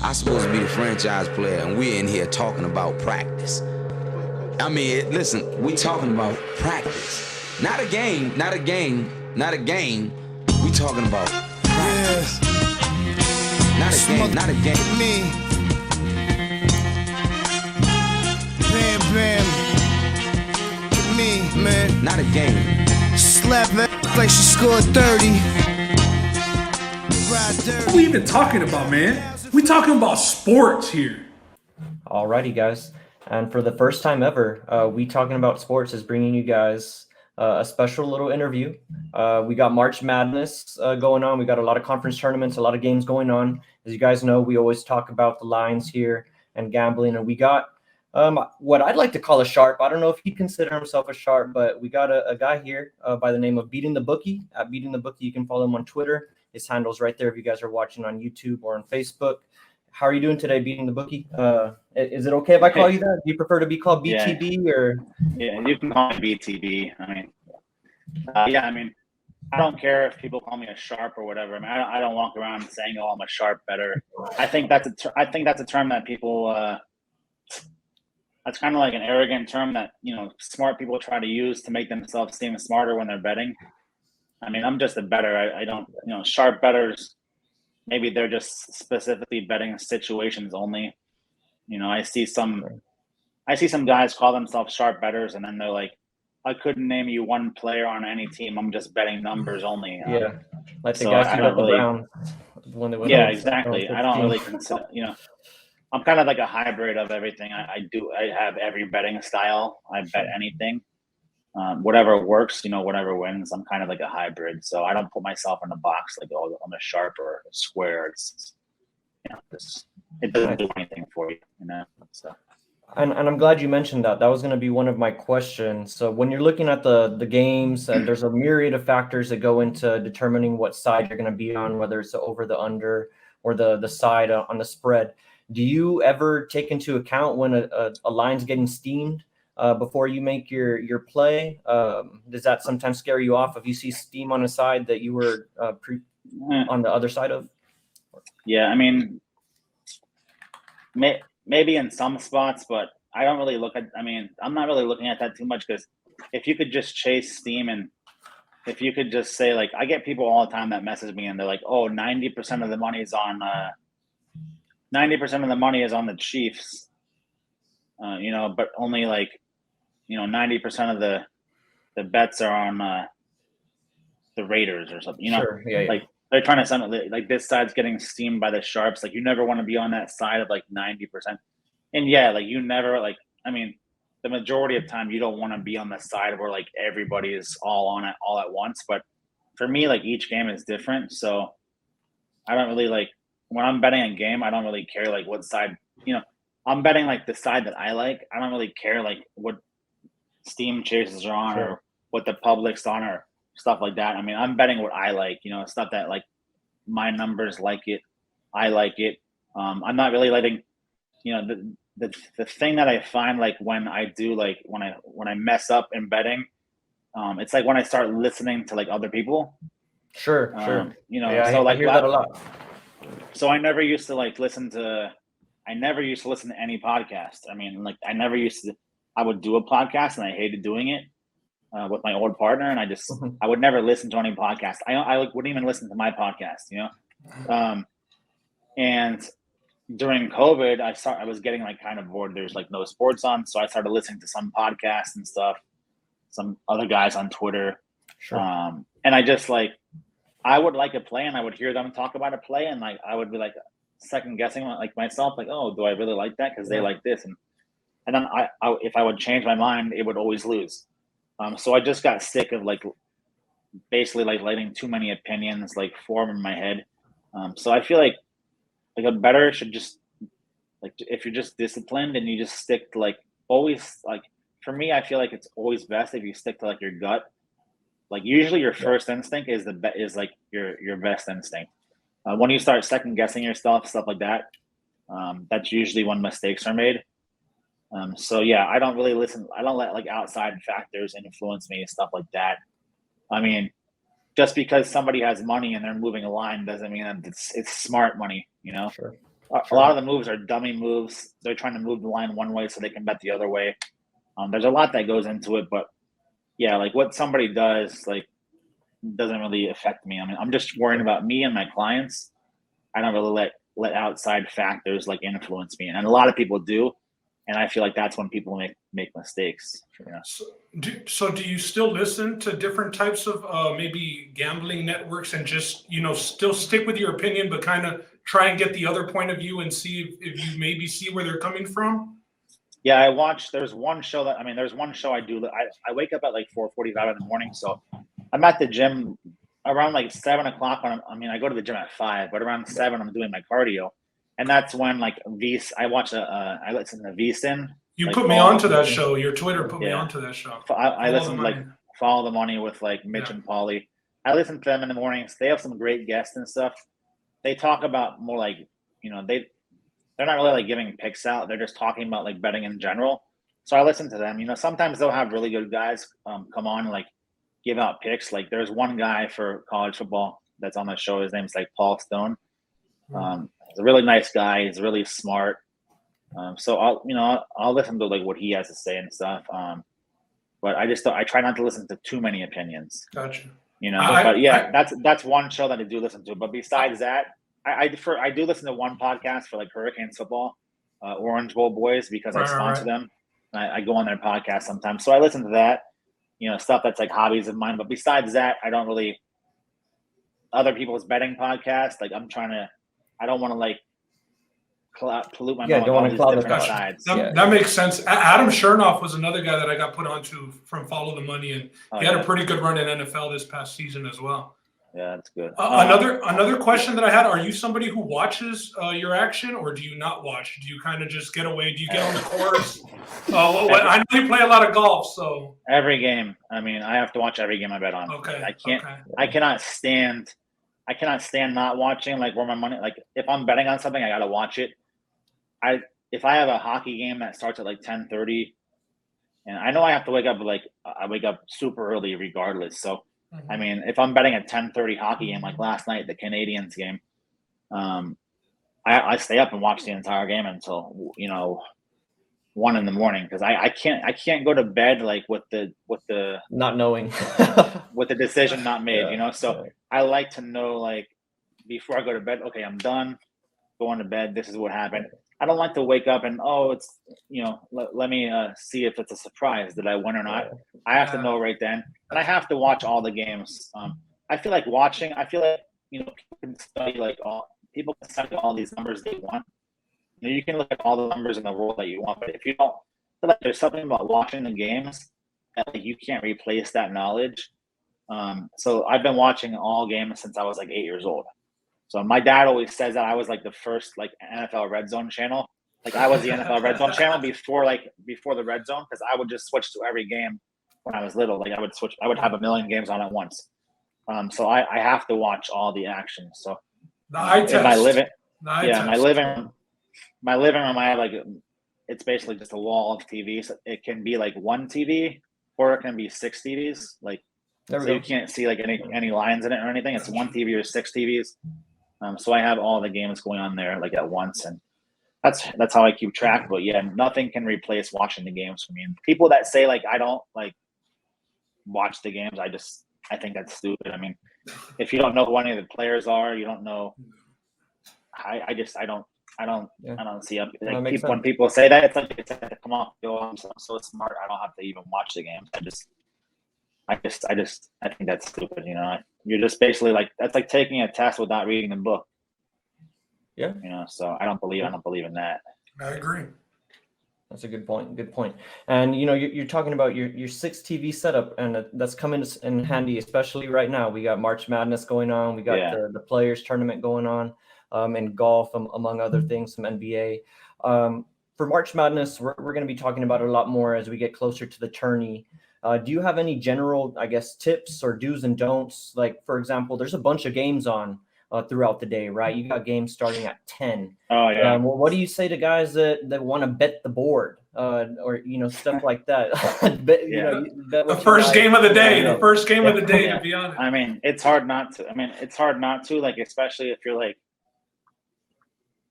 I'm supposed to be the franchise player, and we're in here talking about practice. I mean, listen, we talking about practice. Not a game, not a game, not a game. We talking about practice. Not a game, not a game. Me. Bam, bam. Me, man. Not a game. Slap that like she scored 30. What are we even talking about, man? We talking about sports here. Alrighty, guys. And for the first time ever, We Talking About Sports is bringing you guys a special little interview. We got March Madness going on. We got a lot of conference tournaments, a lot of games going on. As you guys know, we always talk about the lines here and gambling. And we got what I'd like to call a sharp. I don't know if he'd consider himself a sharp, but we got a guy here by the name of BeatinTheBookie. At BeatinTheBookie, you can follow him on Twitter. His handle's right there if you guys are watching on YouTube or on Facebook. How are you doing today, BeatinTheBookie? Is it okay if I call you that? Do you prefer to be called BTB or? Yeah, you can call me BTB. I mean, I don't care if people call me a sharp or whatever. I mean, I don't walk around saying, "Oh, I'm a sharp better." I think that's a term that people. That's kind of like an arrogant term that smart people try to use to make themselves seem smarter when they're betting. I mean, I'm just a better. I don't sharp bettors. Maybe they're just specifically betting situations only. I see some guys call themselves sharp bettors, and then they're like, "I couldn't name you one player on any team. I'm just betting numbers only." Yeah, like the so guys who got the really, Browns. Yeah, exactly. I don't really consider. I'm kind of like a hybrid of everything. I have every betting style. I bet anything. Whatever works, whatever wins. I'm kind of like a hybrid, so I don't put myself in a box like, oh, I'm a sharp or a square. It's it doesn't do anything for you, So. And I'm glad you mentioned that. That was going to be one of my questions. So when you're looking at the games, there's a myriad of factors that go into determining what side you're going to be on, whether it's the over, the under, or the side on the spread. Do you ever take into account when a line's getting steamed before you make your play? Does that sometimes scare you off if you see steam on a side that you were on the other side of? Yeah, I mean, maybe in some spots, but I don't really look at. I mean, I'm not really looking at that too much because if you could just chase steam and if you could just say, like, I get people all the time that message me and they're like, "Oh, 90% of the money is on 90% of the money is on the Chiefs," but only 90% of the bets are on the Raiders or something. Sure. Yeah. Like they're trying to sound like this side's getting steamed by the sharps. Like you never want to be on that side of 90%. And yeah, you never I mean, the majority of time you don't want to be on the side where everybody is all on it all at once. But for me, each game is different. So I don't really when I'm betting a game, I don't really care what side, I'm betting the side that I like. I don't really care what steam chases are on or what the public's on or stuff like that. I mean, I'm betting what I like, stuff that my numbers like it. I like it. I'm not really letting, the thing that I find when I do when I mess up in betting, it's when I start listening to other people. Sure. Yeah, so I hear that a lot. So I never used to listen to any podcast. I mean, I would do a podcast and I hated doing it with my old partner, and I would never listen to any podcast. I wouldn't even listen to my podcast, and during COVID, I was getting kind of bored. There's no sports on, so I started listening to some podcasts and stuff, some other guys on Twitter. Sure. And I just I would like a play, and I would hear them talk about a play, and I would be second guessing myself, oh, do I really like that because they like this, and then I if I would change my mind, it would always lose. So I just got sick of basically letting too many opinions form in my head. So I feel like a bettor should just if you're just disciplined and you just stick to always for me, I feel like it's always best if you stick to your gut. Usually your first instinct is your best instinct. When you start second guessing yourself, stuff like that, that's usually when mistakes are made. So yeah, I don't really listen. I don't let outside factors influence me and stuff like that. I mean, just because somebody has money and they're moving a line doesn't mean that it's smart money, Sure. A lot of the moves are dummy moves. They're trying to move the line one way so they can bet the other way. There's a lot that goes into it, but yeah, like what somebody does, like doesn't really affect me. I mean, I'm just worrying about me and my clients. I don't really let outside factors like influence me, and a lot of people do, and I feel like that's when people make mistakes. You know? So do you still listen to different types of maybe gambling networks and just still stick with your opinion, but kind of try and get the other point of view and see if you maybe see where they're coming from? Yeah, I watch. There's one show I do. I wake up at like 4:45 in the morning, so I'm at the gym around like 7 o'clock. I go to the gym at 5, but around 7 I'm doing my cardio, and that's when like I listen to VSiN. You like, put me onto that show. Your Twitter put me onto that show. I listen to like Follow the Money with like Mitch and Paulie. I listen to them in the mornings. They have some great guests and stuff. They talk about more like they're not really like giving picks out. They're just talking about like betting in general. So I listen to them. Sometimes they'll have really good guys come on and like give out picks. Like there's one guy for college football that's on the show. His name's like Paul Stone. He's a really nice guy. He's really smart. So I'll listen to like what he has to say and stuff. But I try not to listen to too many opinions. Gotcha. That's one show that I do listen to. But besides that, I do listen to one podcast for like Hurricanes football, Orange Bowl Boys, because I sponsor them. And I go on their podcast sometimes. So I listen to that, stuff that's like hobbies of mine. But besides that, I don't really other people's betting podcasts. Like I don't want to like pollute my mind. Don't want to cloud the sides. That makes sense. Adam Chernoff was another guy that I got put onto from Follow the Money, and he had a pretty good run in NFL this past season as well. Yeah, that's good. Another question that I had: are you somebody who watches your action, or do you not watch? Do you kind of just get away? Do you get on the course? I know you play a lot of golf, so every game. I mean, I have to watch every game I bet on. Okay. I cannot stand not watching. Like where my money. Like if I'm betting on something, I gotta watch it. If I have a hockey game that starts at like 10:30, and I know I have to wake up I wake up super early regardless. So. I mean, if I'm betting a 10:30 hockey game like last night, the Canadiens game, I stay up and watch the entire game until 1 in the morning because I can't go to bed like with the not knowing with the decision not made. So I like to know like before I go to bed. Okay, I'm done going to bed. This is what happened. I don't like to wake up and it's let me see if it's a surprise. Did I win or not? I have to know right then, and I have to watch all the games. I feel like people can study people can study all these numbers they want. You can look at all the numbers in the world that you want, but if you don't feel like there's something about watching the games that you can't replace that knowledge. So I've been watching all games since I was like 8 years old. So my dad always says that I was like the first like NFL Red Zone channel. Like I was the NFL Red Zone channel before the Red Zone because I would just switch to every game when I was little. Like I would have a million games on at once. So I have to watch all the action. So my living room I have like it's basically just a wall of TVs. So it can be like one TV or it can be 6 TVs. Like so you can't see like any lines in it or anything. It's one TV or 6 TVs. So I have all the games going on there like at once, and that's how I keep track. But yeah, nothing can replace watching the games for me. And people that say like I don't like watch the games, I think that's stupid. I mean, if you don't know who any of the players are, you don't know. I don't see like when people say that it's like come on, I'm so smart. I don't have to even watch the games. I think that's stupid. You're just basically like that's like taking a test without reading the book. Yeah. So I don't believe in that. I agree. That's a good point. Good point. And you're talking about your 6 TV setup, and that's coming in handy, especially right now. We got March Madness going on. We got the Players Tournament going on, and golf, among other things, some NBA. For March Madness, we're going to be talking about it a lot more as we get closer to the tourney. Do you have any general, I guess, tips or do's and don'ts? Like, for example, there's a bunch of games on throughout the day, right? You got games starting at 10. Oh, yeah. What do you say to guys that want to bet the board or, stuff like that? The first game of the day, to be honest. I mean, it's hard not to. Like, especially if you're like,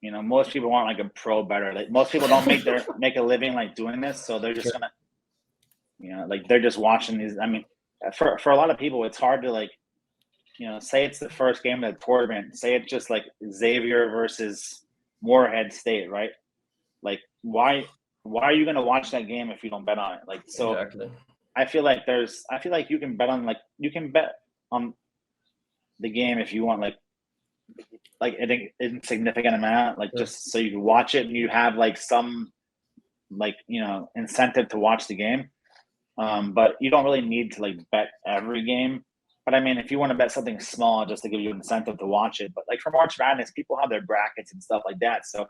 you know, most people aren't like a pro better. Like most people don't make a living like doing this, so they're just gonna, you know, like they're just watching these. I mean, for a lot of people, it's hard to like, you know, say it's the first game of the tournament. Say it's just like Xavier versus Moorhead State, right? Like, why are you gonna watch that game if you don't bet on it? Like, so Exactly. I feel like you can bet on the game if you want like an insignificant amount, like just so you can watch it and you have like some like, you know, incentive to watch the game. But you don't really need to like bet every game. But I mean, if you want to bet something small just to give you an incentive to watch it, but like for March Madness, people have their brackets and stuff like that, so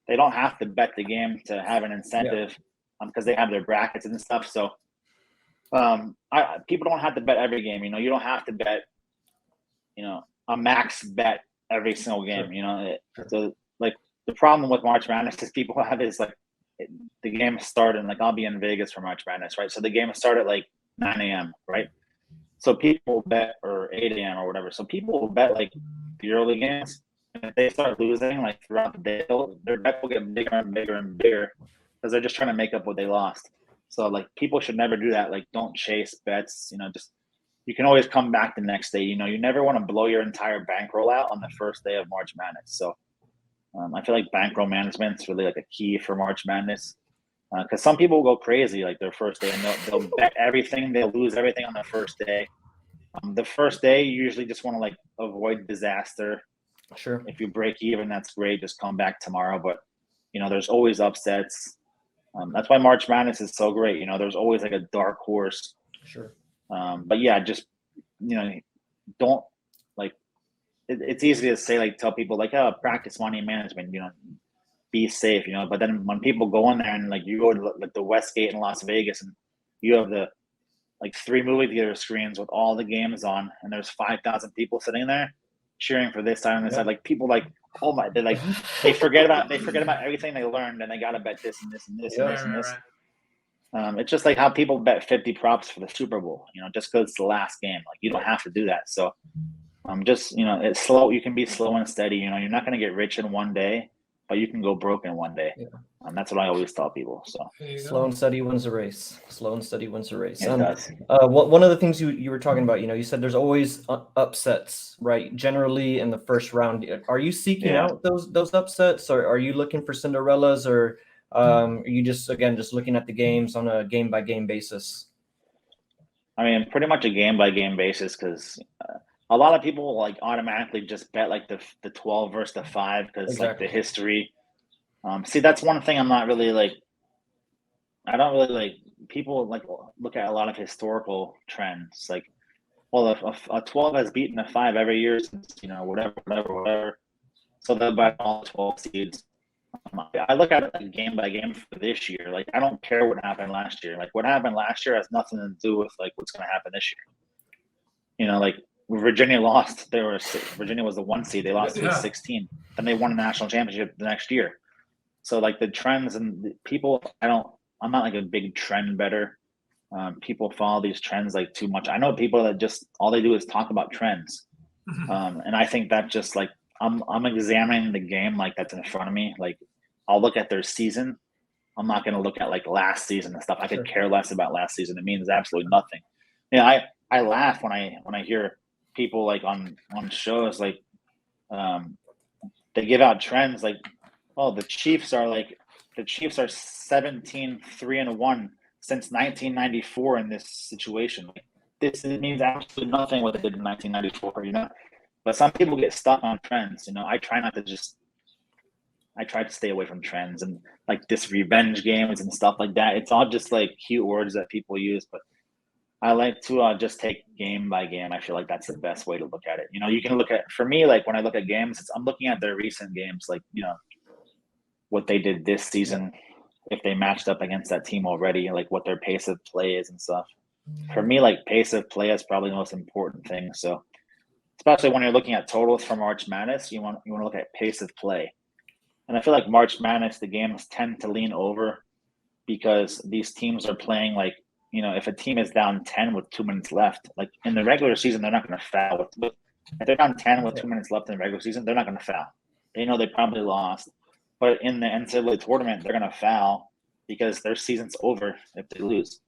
they don't have to bet the game to have an incentive because they have their brackets and stuff. So people don't have to bet every game. You know, you don't have to bet, you know, a max bet every single game. You know, so like the problem with March Madness is people have is like the game started, like I'll be in Vegas for March Madness, right? So the game started at like 9 a.m., right? So people bet, or 8 a.m. or whatever. So people will bet like the early games, and if they start losing like throughout the day, their bet will get bigger and bigger and bigger because they're just trying to make up what they lost. So like people should never do that. Like don't chase bets. You know, just you can always come back the next day. You know, you never want to blow your entire bankroll out on the first day of March Madness. So I feel like bankroll management is really like a key for March Madness. Because some people will go crazy like their first day and they'll bet everything, they'll lose everything on the first day. The first day, you usually just want to like avoid disaster. Sure. If you break even, that's great. Just come back tomorrow. But you know, there's always upsets. That's why March Madness is so great. You know, there's always like a dark horse. Sure. But yeah, just you know, don't like. It's easy to say like tell people like, oh, practice money management. You know. Be safe, you know. But then when people go in there and like you go to like the Westgate in Las Vegas and you have the like 3 movie theater screens with all the games on, and there's 5,000 people sitting there cheering for this side and this side. Like people like, oh my, they like they forget about everything they learned and they gotta bet this and this and this and this and this. It's just like how people bet 50 props for the Super Bowl, you know, just because it's the last game. Like you don't have to do that. So just you know, it's slow. You can be slow and steady. You know, you're not gonna get rich in one day, but you can go broke in one day. That's what I always tell people. So slow and steady wins a race. Slow and steady wins a race. It does. One of the things you were talking about, you know, you said there's always upsets, right? Generally in the first round. Are you seeking out those upsets, or are you looking for Cinderellas, or are you just looking at the games on a game by game basis? I mean, pretty much a game by game basis, because a lot of people like automatically just bet like the 12 versus the 5 because like the history. See, that's one thing I'm not really like. I don't really like people like look at a lot of historical trends. Like, well, a 12 has beaten a 5 every year since, you know, whatever. So they'll bet all 12 seeds. I look at it like game by game for this year. Like, I don't care what happened last year. Like, what happened last year has nothing to do with like what's going to happen this year. You know, like. Virginia lost. Virginia was the 1 seed. They lost to 16. Then they won a national championship the next year. So like the trends and the people, I'm not like a big trend better. People follow these trends like too much. I know people that just all they do is talk about trends, and I think that just like I'm examining the game like that's in front of me. Like I'll look at their season. I'm not going to look at like last season and stuff. I could care less about last season. It means absolutely nothing. You know, I laugh when I hear people like on shows like they give out trends like, oh, the Chiefs are 17-3-1 since 1994 in this situation. Like, this means absolutely nothing what they did in 1994, you know. But some people get stuck on trends, you know. I try to stay away from trends and like this revenge games and stuff like that. It's all just like cute words that people use, but I like to just take game by game. I feel like that's the best way to look at it. You know, you can look at, for me, like when I look at games, I'm looking at their recent games, like, you know, what they did this season, if they matched up against that team already, like what their pace of play is and stuff. For me, like pace of play is probably the most important thing. So especially when you're looking at totals for March Madness, you want to look at pace of play. And I feel like March Madness, the games tend to lean over because these teams are playing like, you know, if a team is down 10 with 2 minutes left, like in the regular season, they're not going to foul. If they're down 10 with 2 minutes left in the regular season, they're not going to foul. They know they probably lost, but in the NCAA tournament, they're going to foul because their season's over if they lose.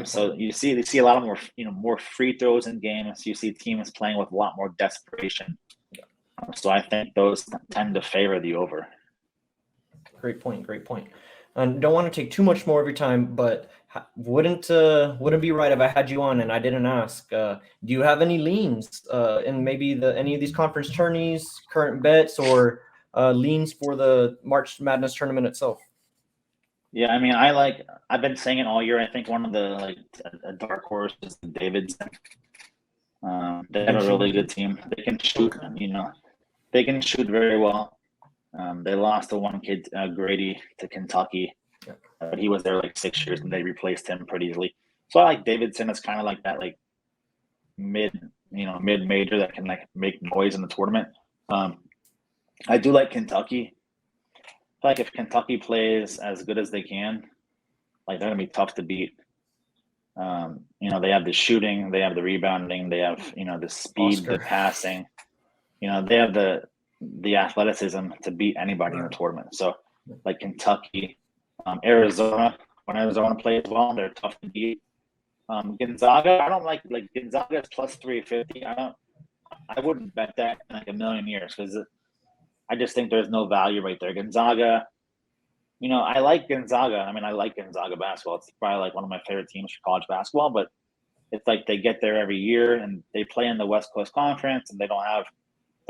So you see a lot of more free throws in games. You see teams playing with a lot more desperation. So I think those tend to favor the over. Great point. And don't want to take too much more of your time, but wouldn't be right if I had you on and I didn't ask. Do you have any leans in maybe any of these conference tourneys, current bets, or leans for the March Madness tournament itself? Yeah, I mean, I've been saying it all year. I think one of the a dark horse is the Davids. They have a really good team. They can shoot, they can shoot very well. They lost the one kid, Grady, to Kentucky, but he was there like 6 years and they replaced him pretty easily. So I like Davidson as kind of like that, like mid-major that can like make noise in the tournament. I do like Kentucky. Like if Kentucky plays as good as they can, like they're gonna be tough to beat. They have the shooting, they have the rebounding, they have the speed, the passing. They have the athleticism to beat anybody in the tournament. So like Kentucky, Arizona, when Arizona plays well, they're tough to beat. Gonzaga, I don't like Gonzaga's plus 350. I wouldn't bet that in like a million years because I just think there's no value right there. Gonzaga, I like Gonzaga. I mean, I like Gonzaga basketball. It's probably like one of my favorite teams for college basketball, but it's like they get there every year and they play in the West Coast Conference and they're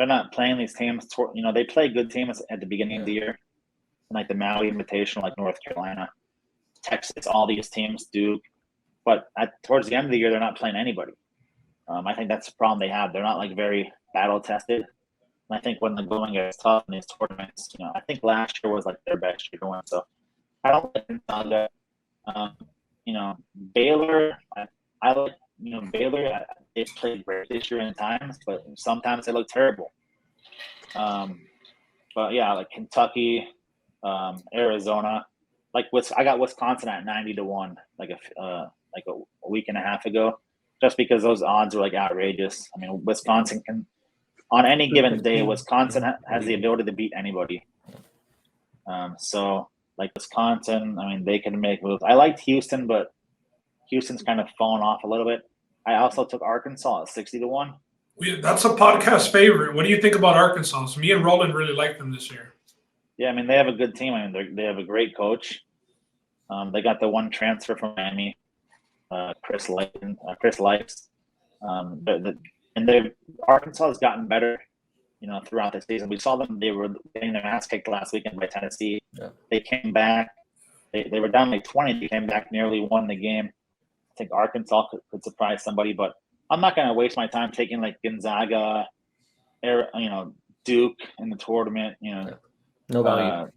not playing these teams. They play good teams at the beginning of the year, like the Maui Invitational, like North Carolina, Texas, all these teams do. But towards the end of the year, they're not playing anybody. I think that's the problem they have. They're not like very battle tested. And I think when the going gets tough in these tournaments, I think last year was like their best year going. So I don't like Gonzaga. Baylor, I like Baylor. They've played great this year in times, but sometimes they look terrible. But yeah, like Kentucky, Arizona, I got Wisconsin at 90-1, like a week and a half ago, just because those odds are like outrageous. I mean, Wisconsin can, on any given day, Wisconsin has the ability to beat anybody. So like Wisconsin, I mean, they can make moves. I liked Houston, but Houston's kind of fallen off a little bit. I also took Arkansas at 60-1. That's a podcast favorite. What do you think about Arkansas? So me and Roland really like them this year. Yeah, I mean, they have a good team. I mean, they have a great coach. They got the one transfer from Miami, Chris Likes. Arkansas has gotten better, throughout the season. We saw them; they were getting their ass kicked last weekend by Tennessee. Yeah. They came back. They were down like 20. They came back, nearly won the game. I think Arkansas could surprise somebody, but I'm not going to waste my time taking like Gonzaga, Duke in the tournament. No value.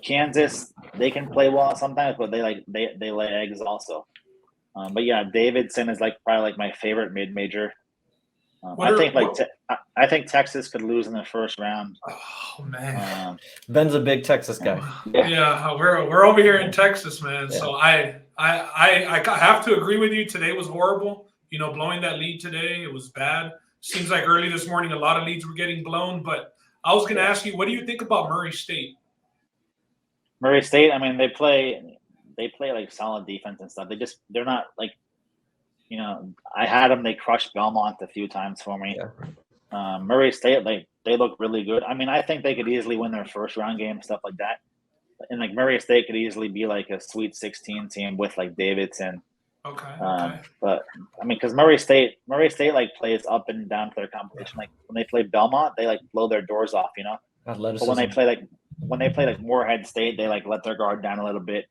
Kansas, they can play well sometimes, but they lay eggs also. But yeah, Davidson is probably like my favorite mid-major. I think Texas could lose in the first round. Oh man, Ben's a big Texas guy. Yeah, we're over here in Texas, man. Yeah. So I have to agree with you. Today was horrible. Blowing that lead today, it was bad. Seems like early this morning, a lot of leads were getting blown. But I was going to ask you, what do you think about Murray State? Murray State, I mean, they play like solid defense and stuff. They're not like, I had them. They crushed Belmont a few times for me. Yeah. Murray State, they look really good. I mean, I think they could easily win their first round game, stuff like that. And like Murray State could easily be like a Sweet 16 team with like Davidson. Okay. But I mean, because Murray State like plays up and down to their competition. Like when they play Belmont, they like blow their doors off, But when they play like Morehead State, they like let their guard down a little bit.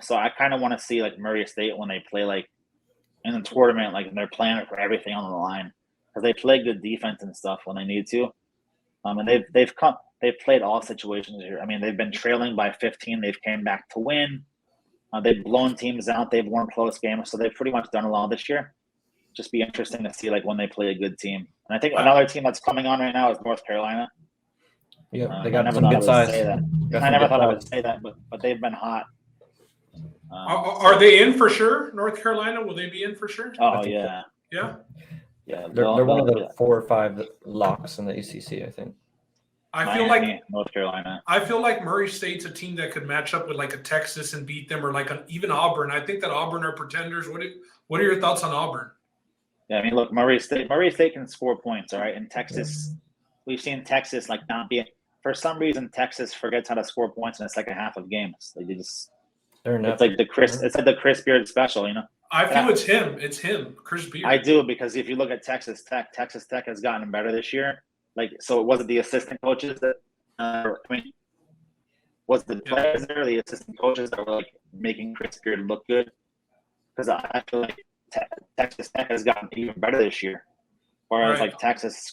So I kind of want to see like Murray State when they play like in the tournament, like they're playing for everything on the line because they play good defense and stuff when they need to. And they've played all situations here. I mean, they've been trailing by 15. They've came back to win. They've blown teams out. They've won close games. So they've pretty much done it all this year. Just be interesting to see like when they play a good team. And I think another team that's coming on right now is North Carolina. Yeah, they got some good size. I never thought I would say that, but they've been hot. Are they in for sure? North Carolina, will they be in for sure? Oh yeah. Yeah. Yeah. They're one of the 4 or 5 locks in the ACC, I think. I feel Miami, like North Carolina. I feel like Murray State's a team that could match up with like a Texas and beat them, or like even Auburn. I think that Auburn are pretenders. What are your thoughts on Auburn? Yeah, I mean, look, Murray State can score points, all right. And Texas, we've seen Texas like not be. For some reason, Texas forgets how to score points in the second half of games. Like it's like the Chris Beard special, you know. I feel it's him. It's him, Chris Beard. I do, because if you look at Texas Tech has gotten better this year. Like, so it wasn't the assistant coaches that, was the players there, the assistant coaches that were like making Chris Beard look good? Because I feel like Texas Tech has gotten even better this year, whereas like Texas,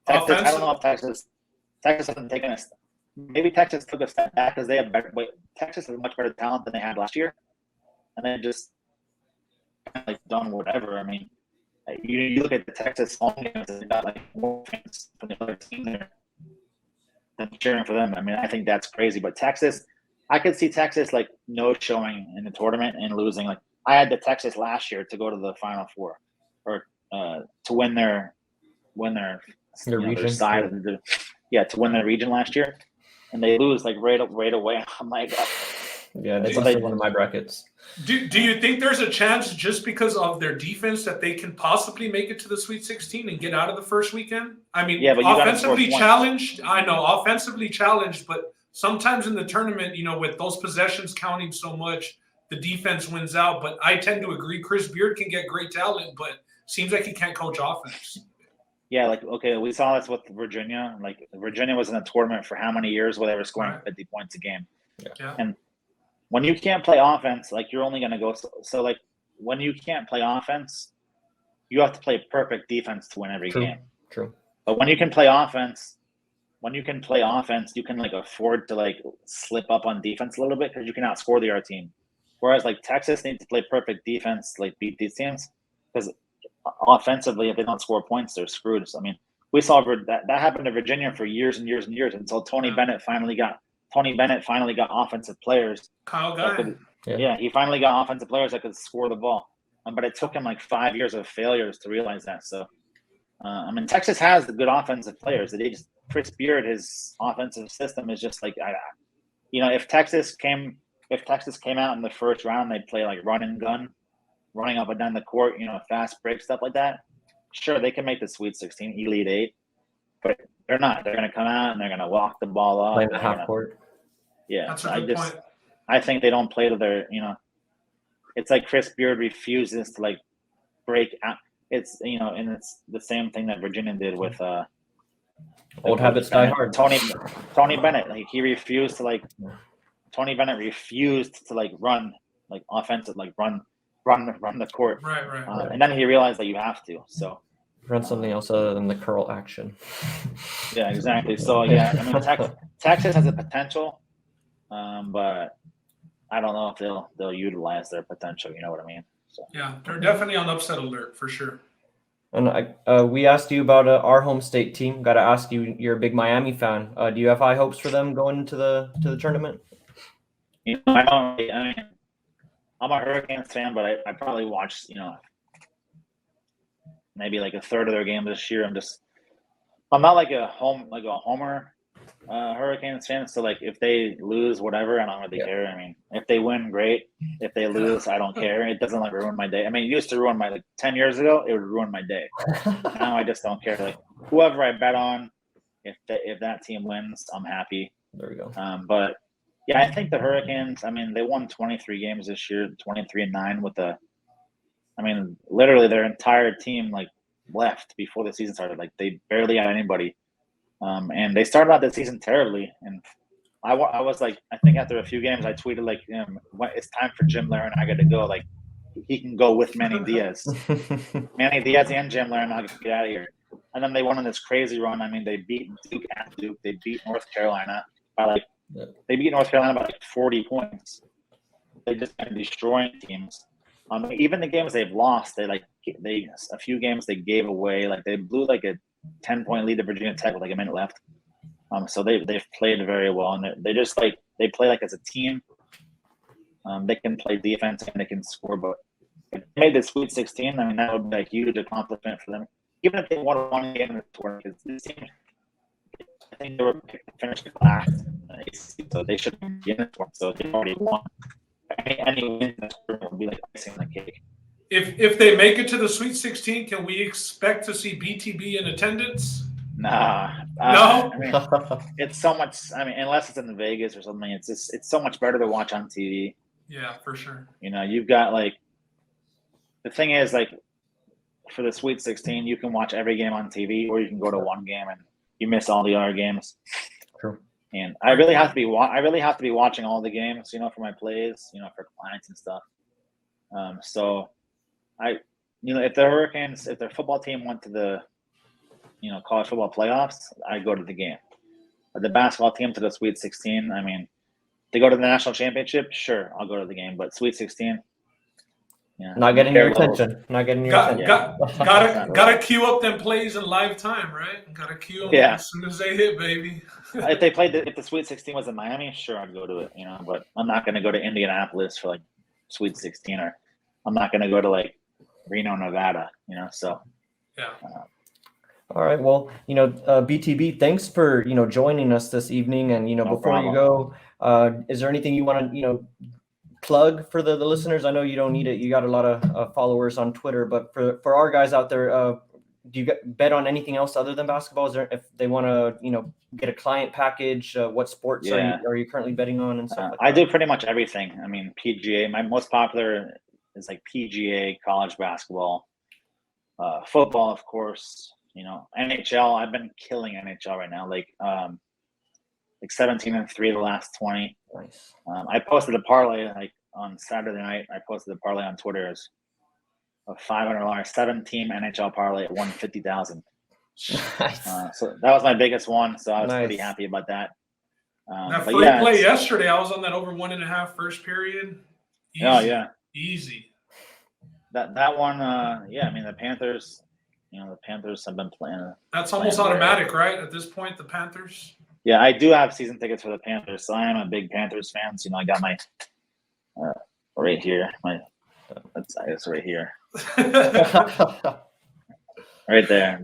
I don't know if Texas hasn't taken a. Maybe Texas took a step back because they have better. But Texas has much better talent than they had last year, and they just kind of like done whatever. I mean, you look at the Texas home games, they got like more fans from the other team there than cheering for them. I mean, I think that's crazy. But Texas, I could see Texas like no showing in the tournament and losing. Like I had the Texas last year to go to the Final Four, or to win their region side of the to win their region last year, and they lose like right away. I'm like, yeah, that's also one of my brackets. Do you think there's a chance, just because of their defense, that they can possibly make it to the Sweet 16 and get out of the first weekend? I mean, yeah, but offensively challenged. I know, offensively challenged, but sometimes in the tournament, you know, with those possessions counting so much, the defense wins out. But I tend to agree, Chris Beard can get great talent, but seems like he can't coach offense. Yeah, like, okay, we saw this with Virginia. Like, Virginia was in a tournament for how many years where they were scoring 50 points a game. Yeah. And when you can't play offense, like, you're only going to go so, like, when you can't play offense, you have to play perfect defense to win every game. True. But when you can play offense, you can, like, afford to, like, slip up on defense a little bit because you can outscore the other team. Whereas, like, Texas needs to play perfect defense to, like, beat these teams, because offensively, if they don't score points, they're screwed. So, I mean, we saw that happened to Virginia for years and years and years until Tony Bennett finally got offensive players. Kyle Guy. He finally got offensive players that could score the ball. But it took him like 5 years of failures to realize that. So, I mean, Texas has the good offensive players. Chris Beard, his offensive system is just like, if Texas came out in the first round, they'd play like run and gun, running up and down the court, fast break, stuff like that. Sure, they can make the Sweet 16, Elite 8, but they're not. They're going to come out and they're going to walk the ball off. Play the half court. Yeah, that's a good point. I think they don't play to their, it's like Chris Beard refuses to like break out. It's, and it's the same thing that Virginia did with old habits die hard. Tony Bennett, like Tony Bennett refused to like run like offensive, like run the court. Right. And then he realized that you have to. So run something else other than the curl action. Yeah, exactly. So yeah, I mean, Texas has a potential, but I don't know if they'll utilize their potential. You know what I mean? So. Yeah, they're definitely on upset alert for sure. And we asked you about our home state team. Got to ask you, you're a big Miami fan. Do you have high hopes for them going into the tournament? I mean, I'm a Hurricanes fan, but I probably watched, maybe like a third of their games this year. I'm not like a homer Hurricanes fan. So like if they lose, whatever, I don't really care. I mean, if they win, great. If they lose, I don't care. It doesn't like ruin my day. I mean, it used to ruin my 10 years ago. It would ruin my day. Now I just don't care. Like whoever I bet on, if that team wins, I'm happy. There we go. But yeah, I think the Hurricanes, I mean, they won 23 games this year, 23-9 literally their entire team like left before the season started. Like they barely had anybody. And they started out the season terribly. And I was like, I think after a few games, I tweeted like, it's time for Jim Larranaga to go. Like he can go with Manny Diaz. Manny Diaz and Jim Larranaga get out of here. And then they went on this crazy run. I mean, they beat Duke at Duke. They beat North Carolina by They beat North Carolina by 40 points. They just been destroying teams. Even the games they've lost, a few games they gave away. Like they blew like a 10-point lead to Virginia Tech with like a minute left. So they've played very well, and they just like they play like as a team. They can play defense and they can score. But if they made the Sweet 16, I mean that would be a huge accomplishment for them. Even if they won one game in the tournament, this team, think they were picked to finish last, so they should be in it for it. So they already won. Any win in this tournament would be like icing on the cake. If they make it to the Sweet 16, can we expect to see BTB in attendance? Nah. No? I mean, it's so much. I mean, unless it's in Vegas or something, it's so much better to watch on TV. Yeah, for sure. You know, you've got like the thing is like for the Sweet 16, you can watch every game on TV, or you can go to one game and you miss all the other games. True. And I really have to be watching all the games, you know, for my plays, you know, for clients and stuff. So if the Hurricanes, if their football team went to the, you know, college football playoffs, I go to the game. But the basketball team to the Sweet 16, I mean, they go to the national championship, sure, I'll go to the game. But Sweet 16, yeah, Not getting your attention. Not getting your attention. Gotta queue up them plays in live time, right? Gotta queue them as soon as they hit, baby. If the Sweet 16 was in Miami, sure, I'd go to it, you know. But I'm not gonna go to Indianapolis for like Sweet 16, or I'm not gonna go to like Reno, Nevada, you know. So yeah. All right. Well, you know, BTB, thanks for, you know, joining us this evening. And, you know, before you go, is there anything you want to, you know, plug for the listeners? I know you don't need it. You got a lot of followers on Twitter, but for our guys out there, do you bet on anything else other than basketball? Is there, if they want to, you know, get a client package, what sports are you currently betting on and stuff like that? I do pretty much everything. I mean, PGA, my most popular is like PGA, college basketball, football, of course. You know, NHL, I've been killing NHL right now. Like 17-3 the last 20. Nice. I posted a parlay like on Saturday night. I posted a parlay on Twitter as a $500 7-team NHL parlay at 150,000. Nice. So that was my biggest one. So I was pretty happy about that. That free play yesterday, I was on that over 1.5 first period. Easy. Oh yeah, easy. That one. Yeah, I mean the Panthers. You know, the Panthers have been playing. That's almost automatic, right? At this point, the Panthers. Yeah, I do have season tickets for the Panthers, so I am a big Panthers fan. So, you know, I got my right here. I guess right here. Right there.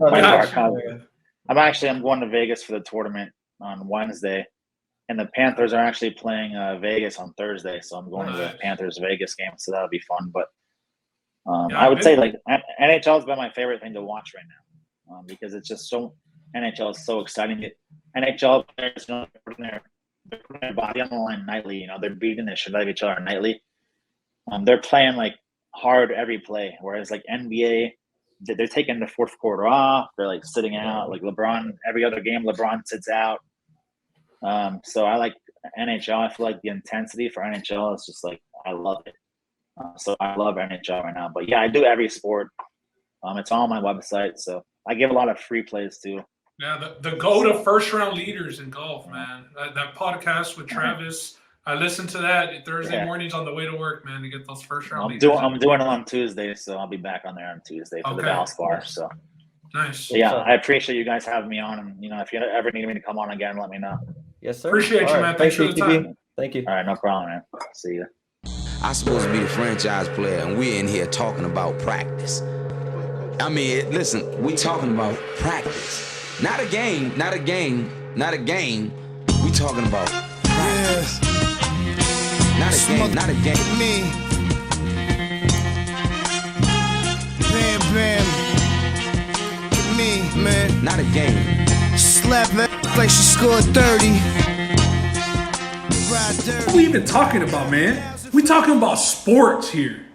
I'm going to Vegas for the tournament on Wednesday, and the Panthers are actually playing Vegas on Thursday, so I'm going to the Panthers Vegas game, so that'll be fun. But I would say like NHL has been my favorite thing to watch right now because it's just NHL is so exciting. NHL players, you know, they're putting their body on the line nightly. You know, they're beating the shit out of each other nightly. They're playing like hard every play, whereas like NBA, they're taking the fourth quarter off. They're like sitting out. Like LeBron, every other game, LeBron sits out. So I like NHL. I feel like the intensity for NHL is just like I love it. So I love NHL right now. But yeah, I do every sport. It's all on my website. So I give a lot of free plays too. Yeah, the go to first round leaders in golf, man. That podcast with Travis, I listen to that Thursday mornings on the way to work, man, to get those first round leaders. I'm doing it on Tuesday, so I'll be back on there on Tuesday for the Dallas Bar. So nice. But yeah, I appreciate you guys having me on, and you know, if you ever need me to come on again, let me know. Yes, sir. Appreciate you, man. Thanks for the time. Thank you. All right, no problem, man. See you. I'm supposed to be the franchise player, and we're in here talking about practice. I mean, listen, we talking about practice. Not a game, not a game, not a game. We talking about practice. Not a game, not a game. Me. Bam, bam. Me, man. Not a game. Slap that like she scored 30. What are we even talking about, man? We talking about sports here.